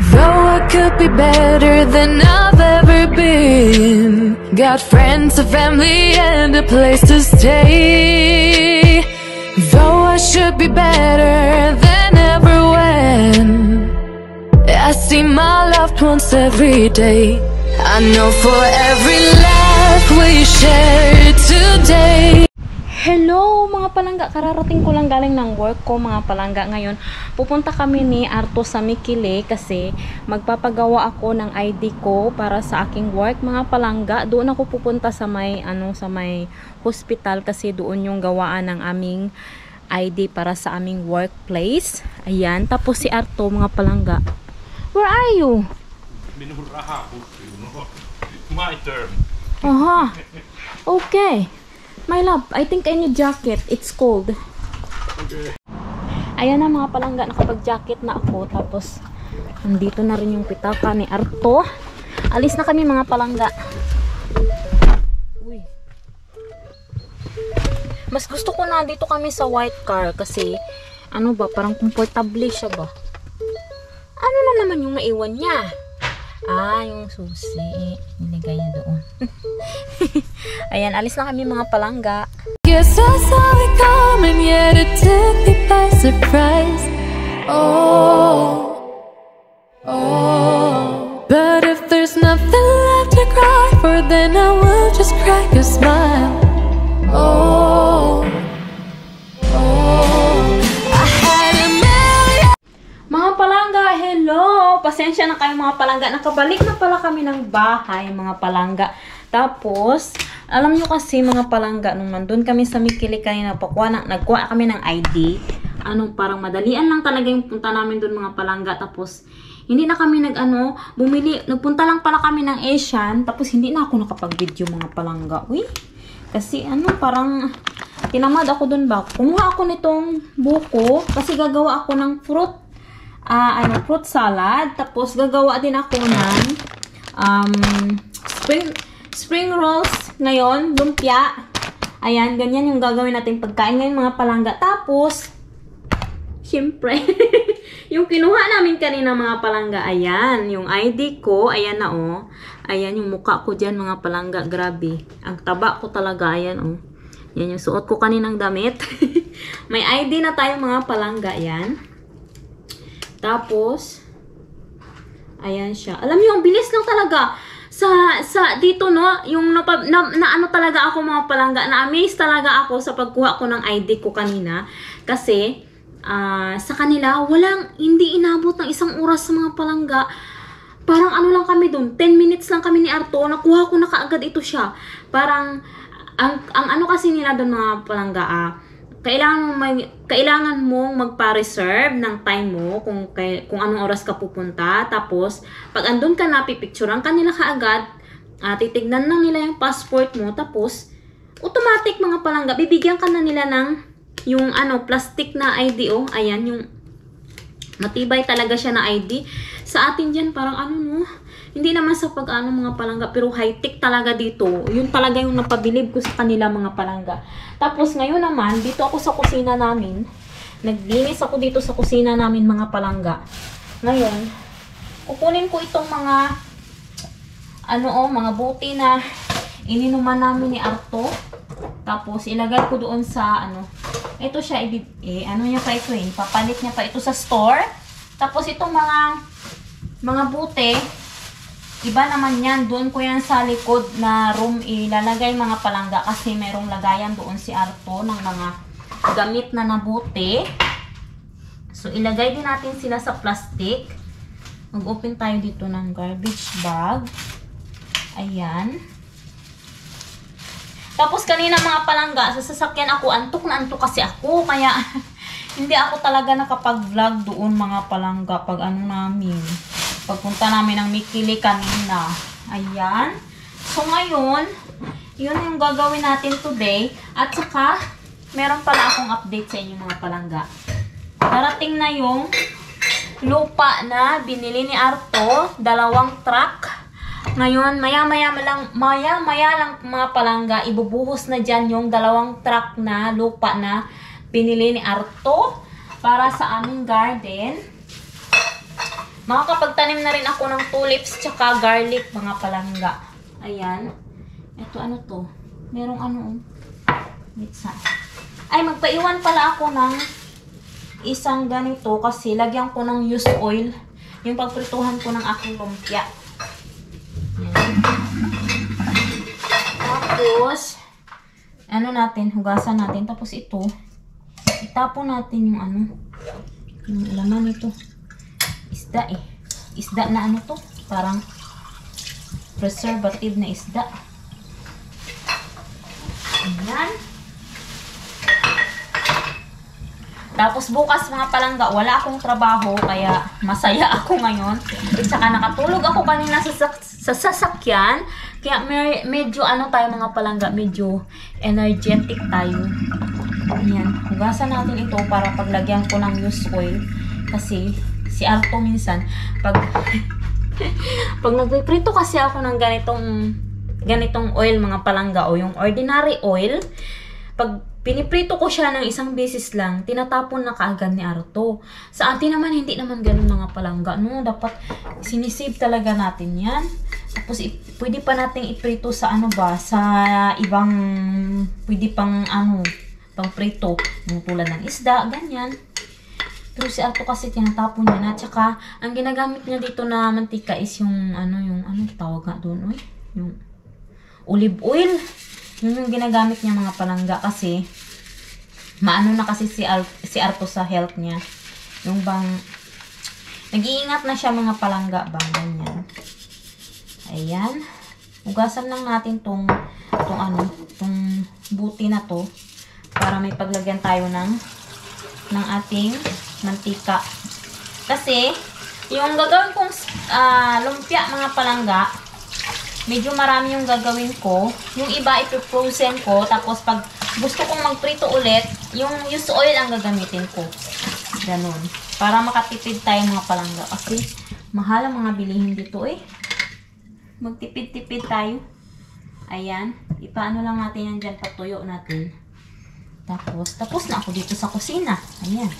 Though I could be better than I've ever been. Got friends, a family, and a place to stay. Though I should be better than ever when I see my loved ones every day. I know for every laugh we share today. Hello mga palangga, kararating ko lang galing ng work ko mga palangga. Ngayon pupunta kami ni Arto sa Mikili kasi magpapagawa ako ng ID ko para sa aking work mga palangga. Doon ako pupunta sa may hospital kasi doon yung gawaan ng aming ID para sa aming workplace. Ayan, tapos si Arto mga palangga. Where are you? My turn. Aha. Okay. My love, I think I need jacket. It's cold. Okay. Ayan na mga palangga, nakapag-jacket na ako. Tapos, nandito na rin yung pitaka ni Arto. Alis na kami mga palangga. Uy. Mas gusto ko na dito kami sa white car kasi, ano ba, parang comfortable siya ba? Ano na naman yung naiwan niya? Ah, yung susi. Nilagay niya doon. Ayan, alis na kami mga palangga. Guess I saw it coming, yet it took me by surprise. Oh, oh. But if there's nothing left to cry for, then I will just crack a smile. Oh, oh. I had a million. Mga palangga, hello! Pasensya na kayo mga palangga. Nakabalik na pala kami ng bahay mga palangga. Tapos, alam nyo kasi mga palangga, nung nandun kami sa Mikili kanina, nagkuha kami ng ID. Parang madalian lang talaga yung punta namin dun mga palangga. Tapos, hindi na kami nagpunta lang pala kami ng Asian. Tapos, hindi na ako nakapag-video mga palangga. Uy, kasi parang tinamad ako dun ba. Kumuha ako nitong buko kasi gagawa ako ng fruit salad. Tapos, gagawa din ako ng spring rolls ngayon, lumpia. Ayan, ganyan yung gagawin natin pagkain ngayon mga palangga. Tapos, syempre, yung kinuha namin kanina mga palangga, ayan, yung ID ko, ayan na oh. Ayan yung mukha ko dyan mga palangga, grabe. Ang taba ko talaga, ayan oh. Yan yung suot ko kaninang damit. May ID na tayo mga palangga, ayan. Tapos, ayan siya. Alam niyo, ang bilis lang talaga. Sa dito no, yung ano talaga ako mga palangga, na-amaze talaga ako sa pagkuha ko ng ID ko kanina. Kasi, sa kanila, hindi inabot ng 1 oras sa mga palangga. Parang ano lang kami dun, 10 minutes lang kami ni Arto, nakuha ko na kaagad ito siya. Parang, ang ano kasi nila dun mga palangga, kailangan mong magpa-reserve ng time mo kung anong oras ka pupunta. Tapos, pag andun ka na, pipicturean ka nila kaagad, titignan lang nila yung passport mo. Tapos, automatic mga palangga, bibigyan ka na nila ng yung plastic na ID. Oh, ayan, yung matibay talaga siya na ID. Sa atin dyan, parang hindi naman sa mga palangga, pero high-tech talaga dito. Yun talaga yung napabilib ko sa kanila mga palangga. Tapos ngayon naman, dito ako sa kusina namin. Naglinis ako dito sa kusina namin mga palangga. Ngayon, kukunin ko itong mga mga buti na ininuman namin ni Arto. Tapos ilagay ko doon sa ito siya, niya pa ito papalit niya pa ito sa store. Tapos itong mga buti, iba naman yan, doon ko yan sa likod na room ilalagay mga palangga kasi merong lagayan doon si Arto ng mga gamit na nabuti. So, ilagay din natin sila sa plastic. Mag-open tayo dito ng garbage bag. Ayan. Tapos, kanina mga palangga, sa sasakyan ako, antok na antok kasi ako. Kaya, hindi ako talaga nakapag-vlog doon mga palangga pag pagpunta namin ng Mikili kanina. Ayan. So, ngayon, yun yung gagawin natin today. At saka, meron pala akong update sa inyo mga palangga. Darating na yung lupa na binili ni Arto. 2 truck. Ngayon, maya-maya lang mga palangga, ibubuhos na dyan yung 2 truck na lupa na binili ni Arto para sa aming garden. Makakapagtanim na rin ako ng tulips tsaka garlic, mga palangga. Ayan. Ito, ano to? Merong ano, mitsa. Ay, magpaiwan pala ako ng isang ganito kasi lagyan ko ng used oil yung pagprituhan ko ng aking lumpia. Ayan. Tapos, ano natin, hugasan natin. Tapos ito, itapon natin yung ano, yung laman nito. Isda eh. Isda na ano to? Parang preservative na isda. Ayan. Tapos bukas mga palangga, wala akong trabaho kaya masaya ako ngayon. At saka nakatulog ako kanina sa sasakyan. Kaya medyo ano tayo mga palangga, medyo energetic tayo. Ayan. Hugasan natin ito para paglagyan ko ng used oil. Kasi si Arto minsan, pag nagpiprito kasi ako ng ganitong oil mga palangga o yung ordinary oil, pag piniprito ko siya ng isang beses lang, tinatapon na kaagad ni Arto. Sa atin naman, hindi naman ganun mga palangga. No? Dapat sinisave talaga natin yan. Tapos, pwede pa nating iprito sa ano ba, sa ibang, pwede pang ano, pang prito. Yung tulad ng isda, ganyan. Pero si Arto kasi tinatapon niya na. Tsaka, ang ginagamit niya dito na mantika is yung, ano tawag nga doon, yung olive oil. Yun yung ginagamit niya mga palangga kasi maano na kasi si Arto sa health niya. Yung bang nag-iingat na siya mga palangga bang ganyan. Ayan. Hugasan lang natin tong buti na to para may paglagyan tayo ng ating mantika. Kasi yung gagawin kong lumpia mga palangga, medyo marami yung gagawin ko. Yung iba ipo-frozen ko. Tapos pag gusto kong magprito ulit, yung used oil ang gagamitin ko. Ganun. Para makatipid tayo mga palangga. Kasi mahal ang mga bilihin dito eh. Magtipid-tipid tayo. Ayan. Ipaano lang natin yan dyan. Patuyo natin. Tapos na ako dito sa kusina. Ayan.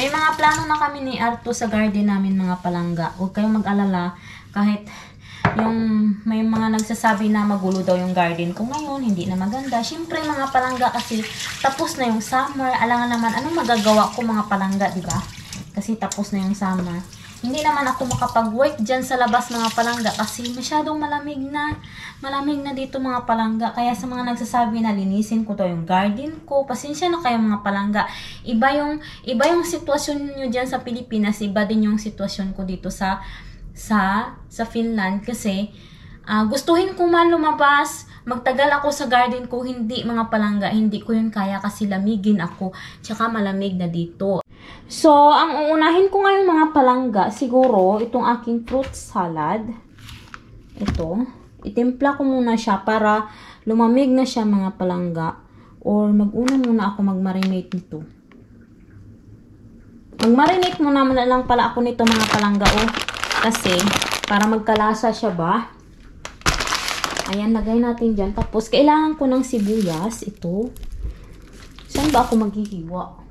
May mga plano na kami ni Arto sa garden namin mga palangga. Huwag kayong mag-alala kahit yung may mga nagsasabi na magulo daw yung garden ko ngayon, hindi na maganda. Siyempre mga palangga kasi tapos na yung summer. Alangan naman anong magagawa ko mga palangga, di ba? Kasi tapos na yung summer. Hindi naman ako makapag-work dyan sa labas mga palangga kasi masyadong malamig na dito mga palangga. Kaya sa mga nagsasabi na linisin ko daw yung garden ko, pasensya na kayo mga palangga. Iba yung sitwasyon nyo dyan sa Pilipinas, iba din yung sitwasyon ko dito sa Finland kasi gustuhin ko man lumabas, magtagal ako sa garden ko, hindi mga palangga, hindi ko yun kaya kasi lamigin ako, tsaka malamig na dito. So, ang uunahin ko ngayon mga palangga, siguro itong aking fruit salad. Ito, itimpla ko muna siya para lumamig na siya mga palangga. Or mag-una muna ako mag-marinate nito. Mag-marinate muna lang pala ako nito mga palangga. Kasi, para magkalasa siya ba? Ayan, lagay natin dyan. Tapos, kailangan ko ng sibuyas. Ito. Saan ba ako maghihiwa?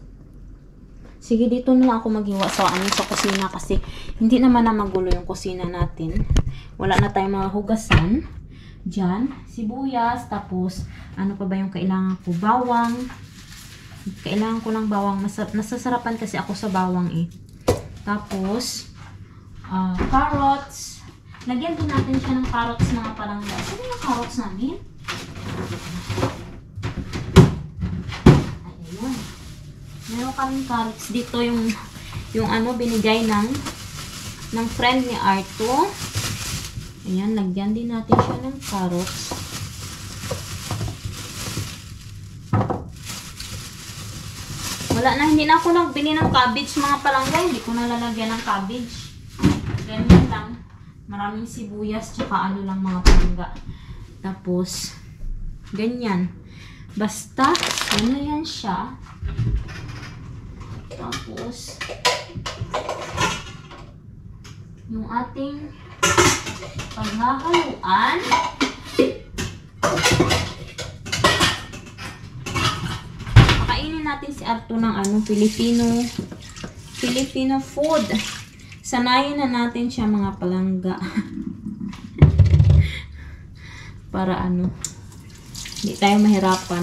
Sige, dito na lang ako maghiwa sa kusina kasi hindi naman na magulo yung kusina natin. Wala na tayong mga hugasan. Diyan, sibuyas, tapos ano pa ba yung kailangan ko? Bawang. Kailangan ko ng bawang. Nasasarapan kasi ako sa bawang eh. Tapos, carrots. Lagyan din natin siya ng carrots mga palangga. Saan yung carrots namin? Ayun. Meron kaming carrots dito yung ano binigay ng friend ni Arto. Ayan, lagyan din natin siya ng carrots. Wala na, hindi na ako nagbili ng cabbage mga palangga. Hindi ko na lalagyan ng cabbage. Ganyan lang. Maraming sibuyas tsaka ano lang mga palangga. Tapos, ganyan. Basta, ano yan siya. Tapos, yung ating paghahaluan. Pakainin natin si Arto ng ano, Filipino food. Sanayin na natin siya mga palangga. Para ano, hindi tayo mahirapan.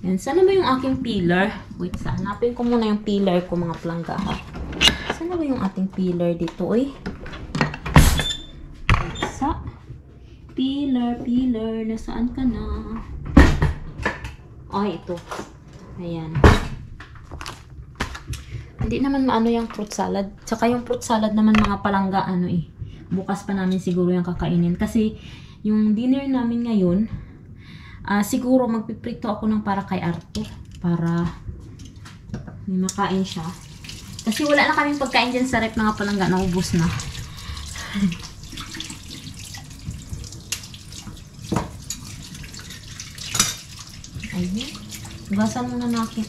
Yan. Sana ba yung aking peeler? Wait, hanapin ko muna yung peeler ko mga palangga. Sana ba yung ating peeler dito? Uy. Sa peeler, nasaan ka na? Ay, ito. Ayan. Hindi naman maano yung fruit salad. Tsaka yung fruit salad naman mga palangga, ano eh. Bukas pa namin siguro yung kakainin. Kasi yung dinner namin ngayon, siguro magpiprito ako ng para kay Arto. Para may makain siya. Kasi wala na kaming pagkain dyan sa rep mga palangga. Naubos na. Ayun. Gasan muna natin.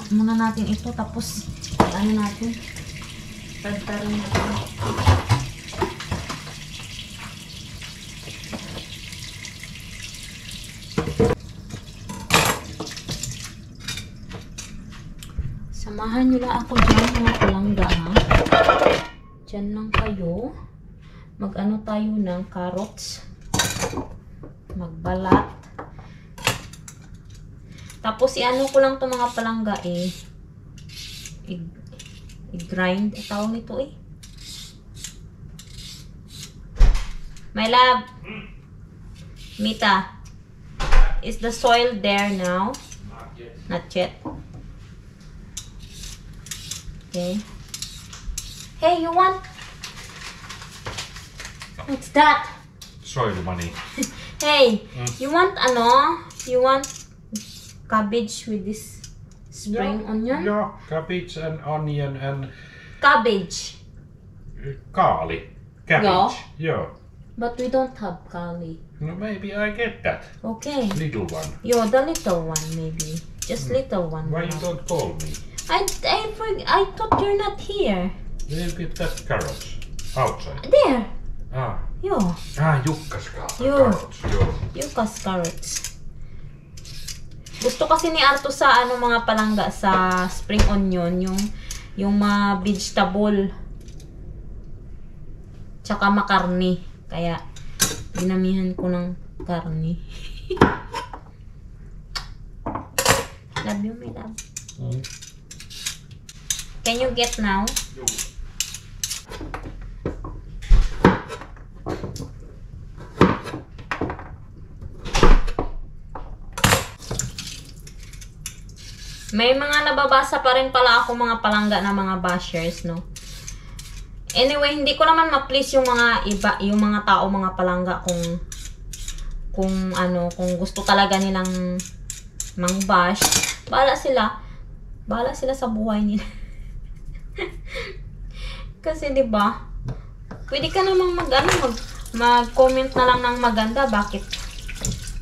Muna natin ito. Tapos, ano natin? Pagtarin natin. Samahan nyo lang ako dyan mga palangga, ha? Dyan lang kayo. Mag-ano tayo ng carrots. Magbalat. Tapos, i-ano ko lang itong mga palangga, eh. I-grind. Tawag nito, eh. My love. Mita. Is the soil there now? Not yet. Not yet. Okay. Hey, you want? What's that? Soil money. Hey, you want ano? You want cabbage with this spring onion? Yeah, cabbage and onion and Cabbage. Kali. Cabbage. Yeah. But we don't have kali. No, maybe I get that. Okay. Little one. Yo, the little one maybe. Just little one. Why you don't call me? I thought you're not here. We'll get that carrots. Outside. There. Ah. Yo. Jukkas Joo. carrots. Joo. Yucas carrots. Gusto kasi ni Arto sa ano mga palangga sa spring onion, yung mga vegetable. Tsaka makarni. Kaya dinamihan ko ng karni. Love you, my love. Can you get now? Joo. May mga nababasa pa rin pala ako mga palangga na mga bashers, no? Anyway, hindi ko naman ma-please yung mga iba, yung mga tao, mga palangga kung gusto talaga nilang mang-bash. Bahala sila sa buhay nila. Kasi 'di ba? Pwede ka namang mag-comment na lang ng maganda, bakit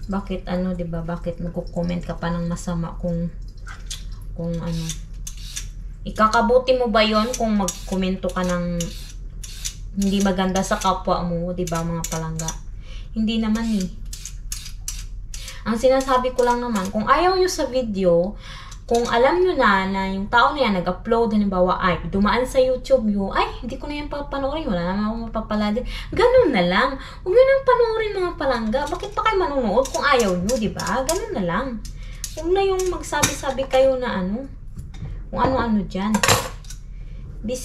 'di ba? Bakit magko-comment ka pa ng masama kung ikakabuti mo ba yon kung magkomento ka ng hindi maganda sa kapwa mo, 'di ba mga palangga? Hindi naman eh. Ang sinasabi ko lang naman, kung ayaw nyo sa video, kung alam nyo na yung tao na yan nag-upload, halimbawa, ay, dumaan sa YouTube nyo, ay, hindi ko na yan papanoorin, wala naman akong mapapala din. Ganun na lang. Huwag nyo nang panoorin mga palangga. Bakit pa kayo manunood kung ayaw nyo, diba? Ganun na lang. Huwag na yung magsabi-sabi kayo na kung ano-ano dyan. Be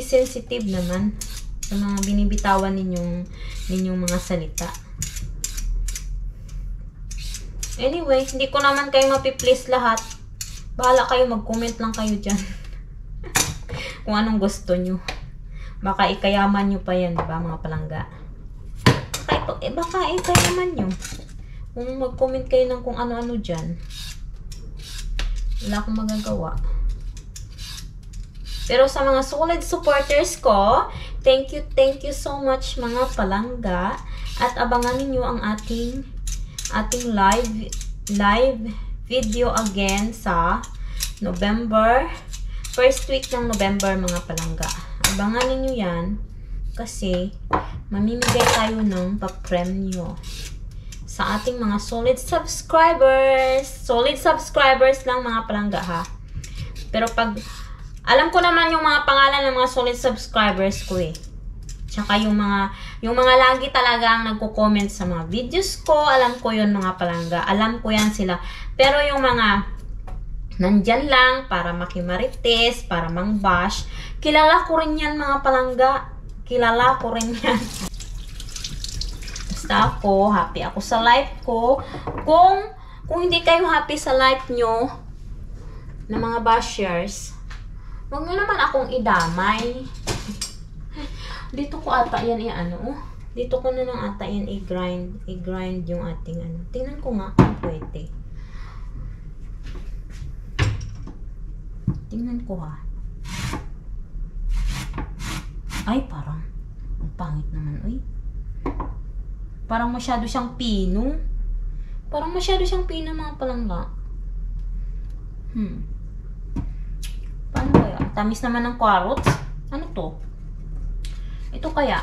sensitive naman sa mga binibitawan ninyong mga salita. Anyway, hindi ko naman kayo mapi-please lahat. Bahala kayo, mag-comment lang kayo dyan. Kung anong gusto nyo. Baka ikayaman nyo pa yan, diba mga palangga? Baka ikayaman nyo. Kung mag-comment kayo ng kung ano-ano dyan. Wala akong magagawa. Pero sa mga solid supporters ko, thank you so much mga palangga. At abangan niyo ang ating live video again sa November, first week ng November mga palangga. Abangan niyo yan kasi mamimigay tayo ng pa-premyo sa ating mga solid subscribers. Solid subscribers lang mga palangga ha. Pero pag alam ko naman yung mga pangalan ng mga solid subscribers ko eh. Tsaka yung mga lagi talagang nagko-comment sa mga videos ko, alam ko yun mga palangga. Alam ko yan sila. Pero yung mga nandyan lang para makimarites, para mang-bash, kilala ko rin yan mga palangga. Kilala ko rin yan. Basta ako, happy ako sa life ko. Kung hindi kayo happy sa life nyo, na mga bashers, huwag nyo naman akong idamay. Dito ko ata yan dito ko na lang ata yan i-grind yung ating Tingnan ko nga kung pwede. Tingnan ko ha. Ay, parang ang pangit naman, uy. Parang masyado siyang pino. Parang masyado siyang pino mga palangga. Paano kaya? Tamis naman ng carrots. Ano to? Ito kaya?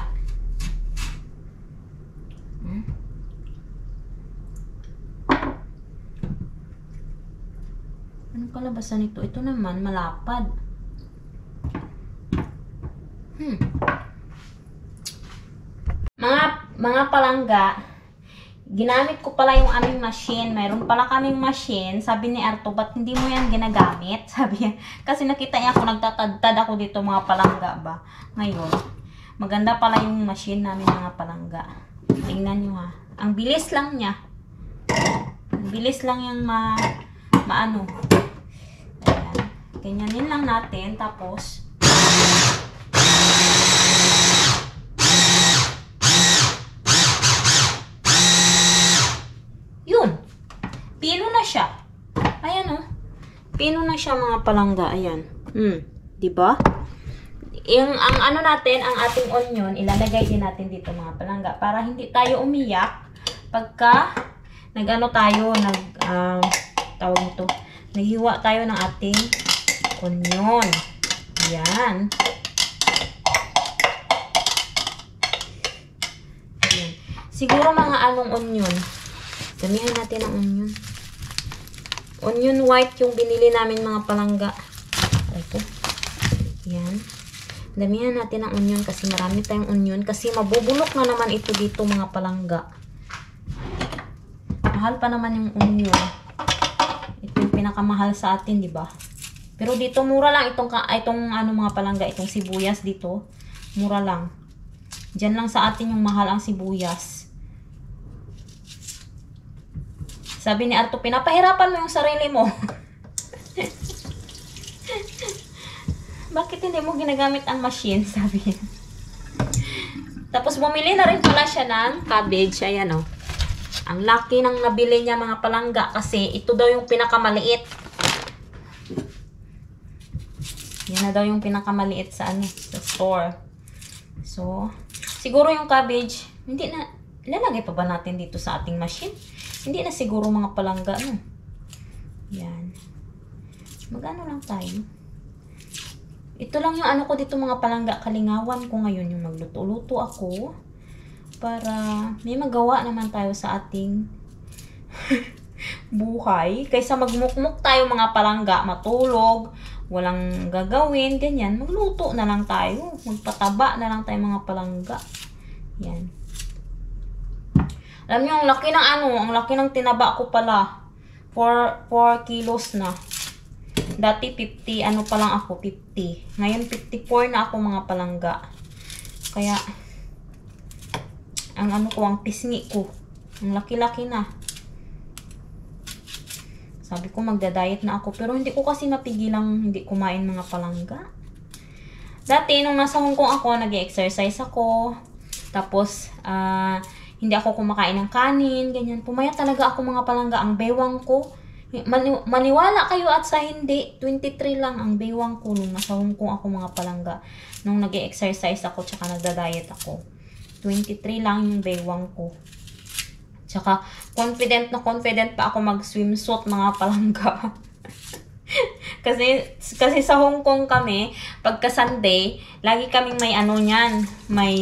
Anong kalabasan nito? Ito naman, malapad. Mga palangga, ginamit ko pala yung aming machine. Mayroon pala kaming machine. Sabi ni Arto, ba't hindi mo yan ginagamit? Sabi niya, kasi nakita niya ako, nagtatadtad ako dito mga palangga ba. Ngayon, maganda pala yung machine namin mga palangga. Tingnan nyo ha. Ang bilis lang niya. Ang bilis lang yung maano. Ayan. Ganyanin lang natin. Tapos, yun. Pino na siya. Ayan oh. Pino na siya mga palangga. Ayan. Diba? Ang ano natin, ang ating onion, ilalagay din natin dito mga palangga para hindi tayo umiyak pagka tawag nito, naghiwa tayo ng ating onion. Ayan. Ayan. Siguro mga anong onion. Damihan natin ang onion. Onion white yung binili namin mga palangga. Ito. Ayan. Damihan natin ang onion kasi marami tayong onion. Kasi mabubulok na naman ito dito mga palangga. Mahal pa naman yung onion. Ito yung pinakamahal sa atin, di ba? Pero dito mura lang itong mga palangga, itong sibuyas dito. Mura lang. Diyan lang sa atin yung mahal ang sibuyas. Sabi ni Arto, pinapahirapan mo yung sarili mo. Bakit hindi mo ginagamit ang machine? Sabi niya. Tapos bumili na rin pala siya ng cabbage. Ayan o. Ang laki ng nabili niya mga palangga kasi ito daw yung pinakamaliit. Yan na daw yung pinakamaliit sa sa store. So, siguro yung cabbage, hindi na, ilalagay pa ba natin dito sa ating machine? Hindi na siguro mga palangga. Yan. Mag-ano lang tayo. Ito lang yung ano ko dito mga palangga, kalingawan ko ngayon yung magluto-luto ako para may magawa naman tayo sa ating buhay. Kaysa magmukmuk tayo mga palangga, matulog, walang gagawin, ganyan, magluto na lang tayo. Magpataba na lang tayo mga palangga. Yan. Alam niyo, ang laki ng ang laki ng tinaba ko pala. 4 kilos na. Dati 50, pa lang ako, 50. Ngayon 54 na ako mga palangga. Kaya, ang ang pisngi ko, ang laki-laki na. Sabi ko magda-diet na ako, pero hindi ko kasi mapigilang hindi kumain mga palangga. Dati, nung nasa Hong Kong ako, nag-exercise ako. Tapos, hindi ako kumakain ng kanin, ganyan. Pumayat talaga ako mga palangga. Ang bewang ko, maniwala kayo at sa hindi, 23 lang ang bewang ko nung nasa Hong Kong ako mga palangga. Nung nag-exercise ako, tsaka nagda-diet ako. 23 lang yung bewang ko. Tsaka, confident pa ako mag-swimsuit mga palangga. kasi sa Hong Kong kami, pagka Sunday, lagi kaming may niyan, may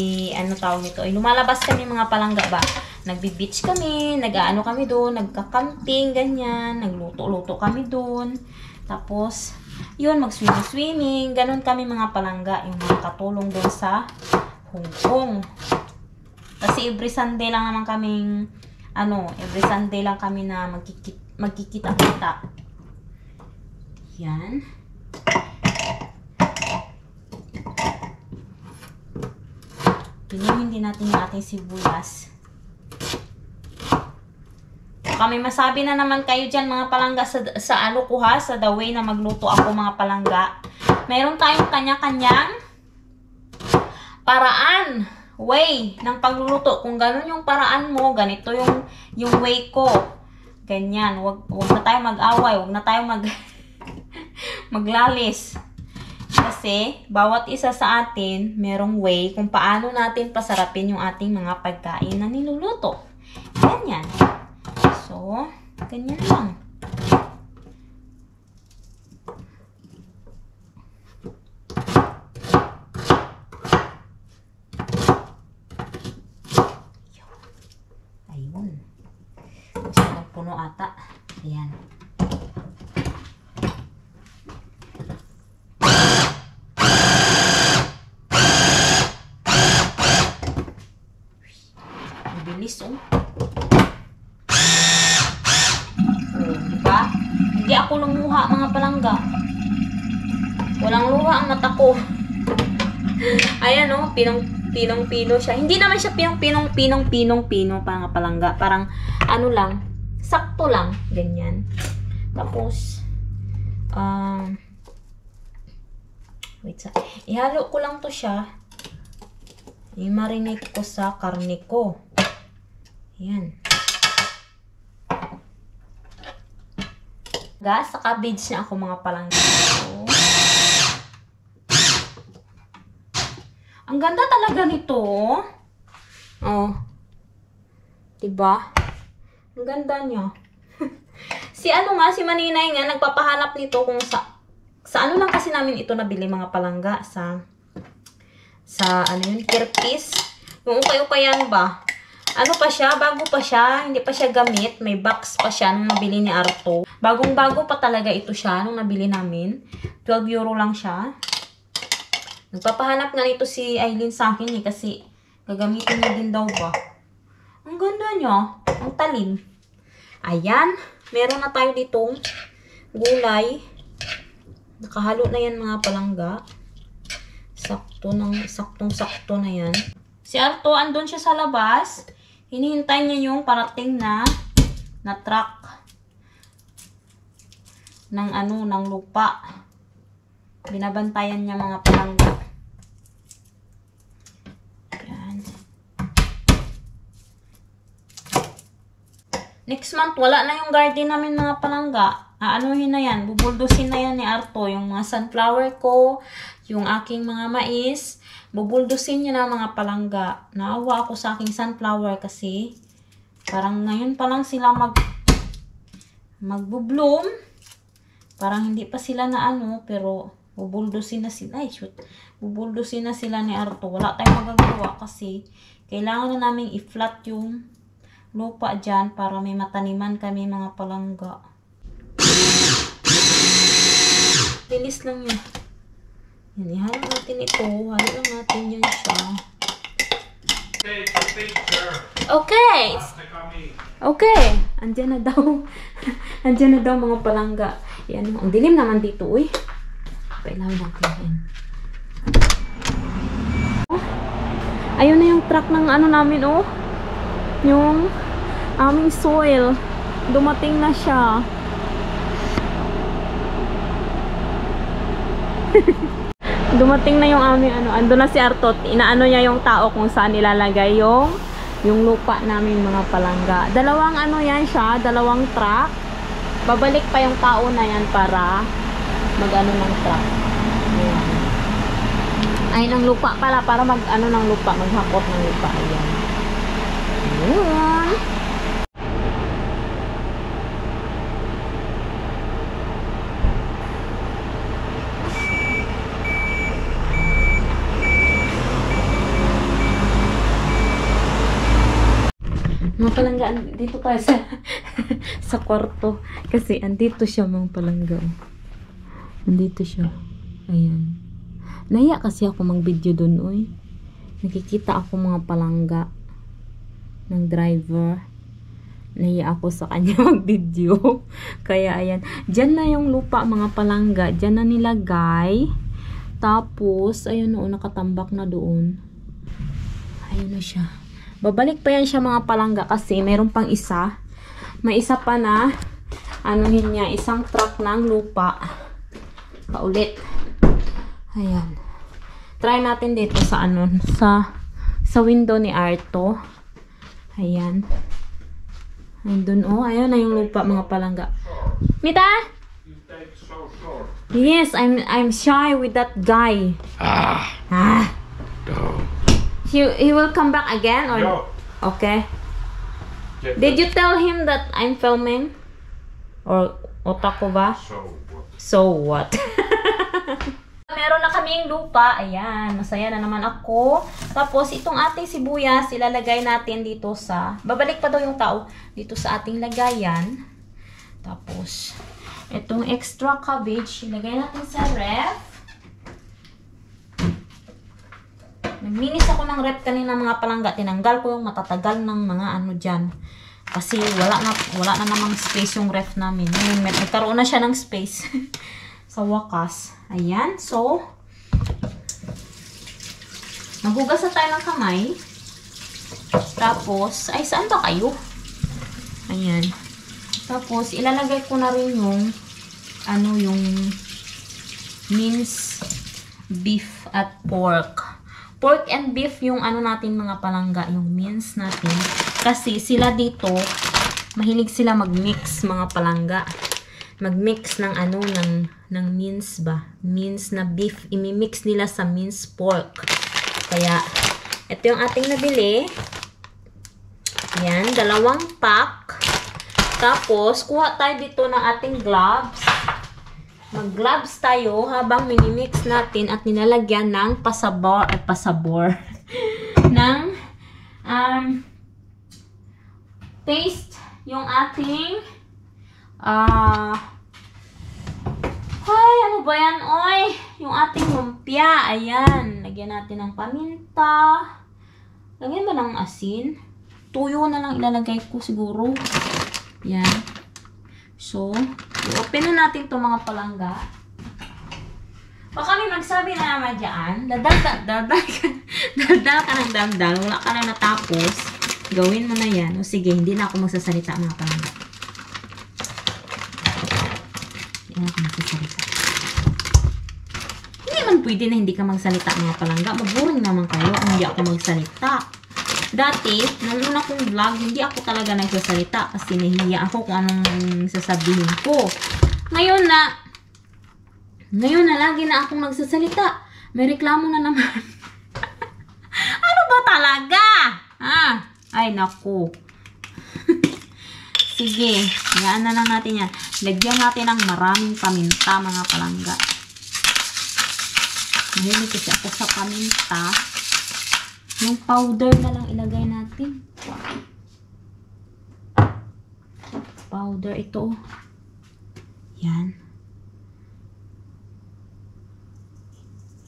tawag nito. Lumalabas kami mga palangga ba? nagbi-beach kami, nag-aano kami doon, nagka-camping, ganyan, nagluto-luto kami doon. Tapos, yun, mag-swimming, ganun kami mga palangga, yung mga katulong doon sa Hong Kong. Kasi every Sunday lang naman kaming, every Sunday lang kami na magkikita-kita. Yan. Pinuhin din natin yung ating sibuyas. Kami masabi na naman kayo dyan mga palangga sa ano ko ha, sa the way na magluto ako mga palangga. Meron tayong kanya-kanyang paraan, way ng pagluluto. Kung ganun yung paraan mo, ganito yung way ko. Ganyan, wag na tayo mag-away, wag na tayo maglalis. Kasi, bawat isa sa atin, merong way kung paano natin pasarapin yung ating mga pagkain na niluluto. Ganyan. So, ganyan lang. Ayun. Masyadong puno ata. Ayan. Bilis, oh. Diba? Hindi ako lumuha, mga palangga. Walang luha ang mata ko. Ayan, oh. Pinong-pino siya. Hindi naman siya pinong-pino, mga palangga. Parang, ano lang, sakto lang. Ganyan. Tapos, wait sa, ihalo ko lang to siya. I-marinate ko sa karne ko. Ayan. Sa cabbage na ako mga palangga. So, ang ganda talaga nito. Oh. Diba? Ang ganda niya. Si Maninay nga, nagpapahanap nito kung sa ano lang kasi namin ito nabili mga palangga. Sa Kirkis. Yung ukay-ukayan ba? Ano pa siya? Bago pa siya. Hindi pa siya gamit. May box pa siya nung nabili ni Arto. Bagong-bago pa talaga ito siya nung nabili namin. 12 euro lang siya. Nagpapahanap nga nito si Aileen sa akin kasi gagamitin niya din daw ba. Ang ganda niya. Ang talim. Ayan. Meron na tayo ditong gulay. Nakahalo na yan mga palangga. Saktong-sakto na yan. Si Arto, andun siya sa labas. Hinihintay niya yung parating na truck ng lupa. Binabantayan niya mga palangga. Yan. Next month, wala na yung garden namin mga palangga. Aanuhin na yan. Bubuldusin na yan ni Arto. Yung mga sunflower ko, yung aking mga mais. Bubuldusin niya na mga palangga. Naawa ako sa aking sunflower kasi parang ngayon pa lang sila magbo-bloom. Parang hindi pa sila na pero bubuldusin na sila. Ay, shoot. Bubuldusin na sila ni Arto. Wala tayong magagawa kasi kailangan na namin i-flat yung lupa dyan para may mataniman kami mga palangga. Bilis lang yun. Yan, ihalo natin ito. Halo lang natin yan siya. Take a picture. Okay. After coming. Okay. Andiyan na daw. Andiyan na daw mga palangga. Yan. Ang dilim naman dito, uy. Pailawin natin yan. Ayun na yung truck ng namin, oh. Yung aming soil. Dumating na siya. Dumating na yung aming ando na si Artot. Inaano niya yung tao kung saan nilalagay yung lupa namin mga palangga. Dalawang yan siya, dalawang truck. Babalik pa yung tao na yan para mag-ano ng truck. Ayan. Ay, ng lupa pala para mag-ano ng lupa, maghakot ng lupa. Ayan. Ayan. Mga palangga, dito tayo sa sa kwarto. Kasi andito siya mga palangga. Andito siya. Ayan. Naiya kasi ako mag-video dun, oy. Nakikita ako mga palangga ng driver. Naiya ako sa kanya mag-video. Kaya ayan. Diyan na yung lupa mga palangga. Diyan na nilagay. Tapos, ayun o, nakatambak na doon. Ayun na siya. Babalik pa yan siya mga palangga kasi mayroon pang isa. May isa pa na anuhin niya, isang truck ng lupa. Paulit. Ayan. Try natin dito sa ano, sa window ni Arto. Ayan. Ayun oh, ayan na yung lupa mga palangga. Mita? Yes, I'm shy with that guy. No. He will come back again or No. okay. Did you tell him that I'm filming? Or otako ba? So what? Meron na kaming lupa. Ayan, masaya na naman ako. Tapos itong ating sibuyas, ilalagay natin dito sa, babalik pa daw yung tao dito sa ating lagayan. Tapos itong extra cabbage, ilagay natin sa ref. Nagminis ako ng ref kanina mga palangga. Tinanggal ko yung matatagal ng mga ano dyan. Kasi wala na namang space yung ref namin. Ngayon, nagkaroon na siya ng space. Sa wakas. Ayan. So, maghugas na tayo ng kamay. Tapos, ay saan ba kayo? Ayan. Tapos, ilalagay ko na rin yung ano yung minced beef at pork. Pork and beef yung ano natin mga palangga, yung mince natin. Kasi sila dito, mahilig sila mag-mix mga palangga. Mag-mix ng ano, ng mince ba? Mince na beef. Imi-mix nila sa mince pork. Kaya, ito yung ating nabili. Yan, 2 pack. Tapos, kuha tayo dito ng ating gloves. Mag-gloves tayo habang minimix natin at nilalagyan ng pasabor ng paste yung ating ay, ano ba yan, oy? Yung ating lumpia. Ayan. Lagyan natin ng paminta. Lagyan ba ng asin? Tuyo na lang ilalagay ko siguro. Yan. So, i-open na natin itong mga palangga. Baka may magsabi na naman dyan, daldal ka ng daldal, wala ka na natapos, gawin mo na yan. O sige, hindi na ako magsasalita mga palangga. Hindi na ako magsasalita. Hindi man pwede na hindi ka magsalita mga palangga. Maburing naman kayo kung hindi ako magsalita. Dati, nung una kong vlog, hindi ako talaga nagsasalita kasi nahihiya ako kung anong sasabihin ko. Ngayon na lagi na akong nagsasalita. May reklamo na naman. Ano ba talaga? Ay, naku. Sige, hayaan na lang natin yan. Lagyan natin ng maraming paminta, mga palangga. Mahilig kasi ako sa paminta. Yung powder na lang ilagay natin. Powder ito. Yan.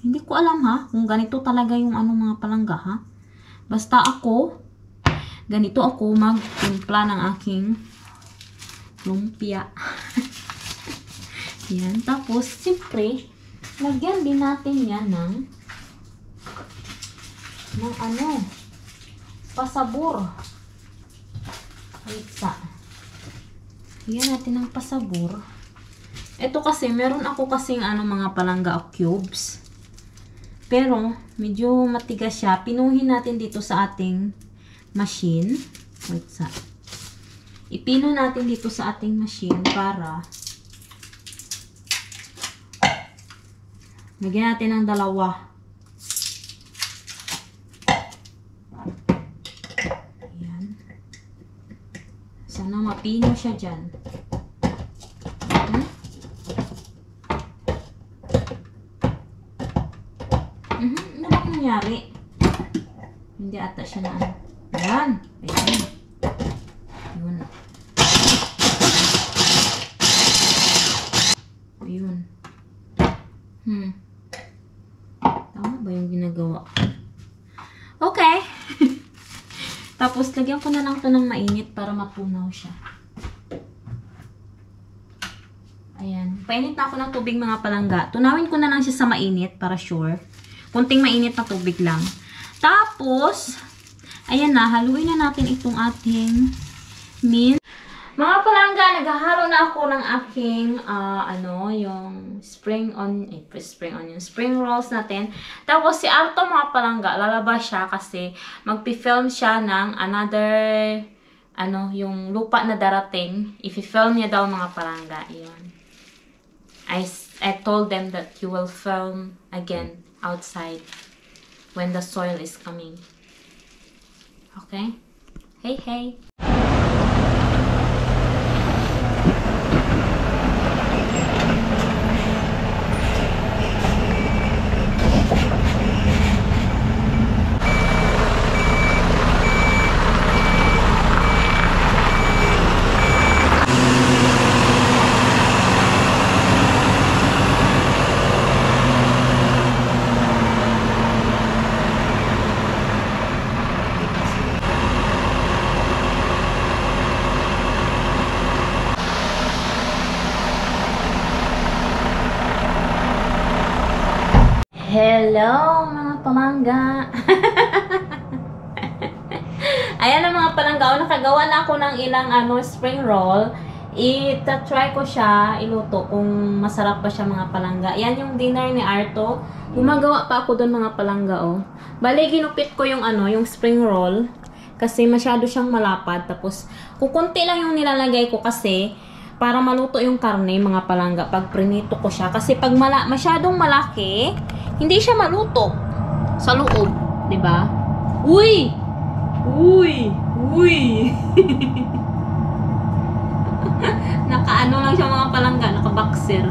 Hindi ko alam ha, kung ganito talaga yung ano mga palangga ha. Basta ako, ganito ako magtimpla ng aking lumpia. Yan. Tapos, siyempre, lagyan din natin yan ng ano, pasabor. Lagyan natin ng pasabor. Ito kasi, meron ako kasing ano mga palangga cubes. Pero, medyo matigas siya. Pinuhin natin dito sa ating machine. Ipino natin dito sa ating machine para lagyan natin ng 2. Sana mapino siya dyan. Ano ba nangyari? Hindi ata siya na ano. Ayan. Ayan. Tama ba yung ginagawa ko? Okay. Tapos, lagyan ko na lang to ng mainit para matunaw siya. Ayan. Painit na ako ng tubig mga palangga. Tunawin ko na lang siya sa mainit para sure. Kunting mainit na tubig lang. Tapos, ayan na. Haluin na natin itong ating mint. Mga palangga, naghahalo na ako ng aking, yung spring rolls natin. Tapos, si Arto mga palangga, lalabas siya kasi magpi-film siya ng another, yung lupa na darating. Ifi-film niya daw mga palangga. Yun. I told them that you will film again outside when the soil is coming. Okay? Hey, hey. Hello, mga palangga! Ayan ang mga palangga. Nakagawa na ako ng ilang spring roll. Ita-try ko siya, iluto kung masarap pa siya mga palangga. Yan yung dinner ni Arto. Gumagawa pa ako doon mga palangga, oh. Bale, ginupit ko yung yung spring roll. Kasi masyado siyang malapad. Tapos, kukunti lang yung nilalagay ko kasi para maluto yung karne, mga palangga, pag prinito ko siya. Kasi pag masyadong malaki, hindi siya maluto sa loob, 'di ba? Uy! Uy! Uy! Nakaano lang siya mga palangga, naka-boxer.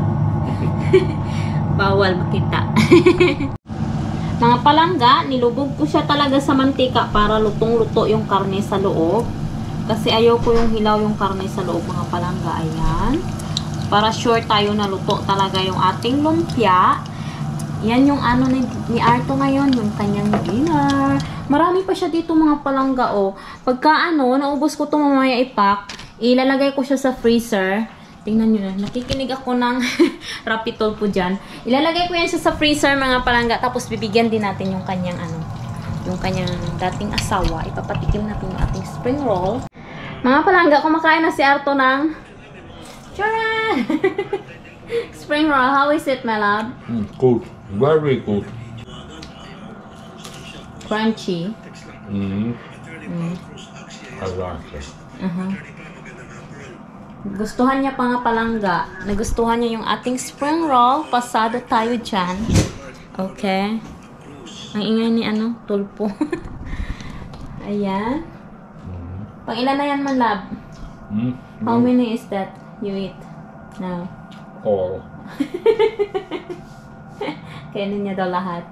Bawal makita. Mga palangga, nilubog ko siya talaga sa mantika para lutong-luto yung karne sa loob. Kasi ayaw ko yung hilaw yung karne sa loob, mga palangga. Ayan. Para sure tayo na luto talaga yung ating lumpia. Yan yung ni Arto ngayon, yung kanyang dinner. Marami pa siya dito mga palangga, oh. Pagka naubos ko ito mamaya ipack, ilalagay ko siya sa freezer. Tingnan nyo na, nakikinig ako ng Rapitol po dyan. Ilalagay ko yan siya sa freezer mga palangga, tapos bibigyan din natin yung kanyang yung kanyang dating asawa. Ipapatikim natin yung ating spring roll. Mga palangga, kumakain na si Arto ng charan! Spring roll, how is it, my love? Good. Very good. Crunchy. I like it. Gustuhan niya pa nga palangga. Nagustuhan niya yung ating spring roll. Pasado tayo dyan. Okay. Ang ingay ni tulpo. Ayan. Pang ilan na yan, my love? How many is that you eat now? All. Kainin niya daw lahat.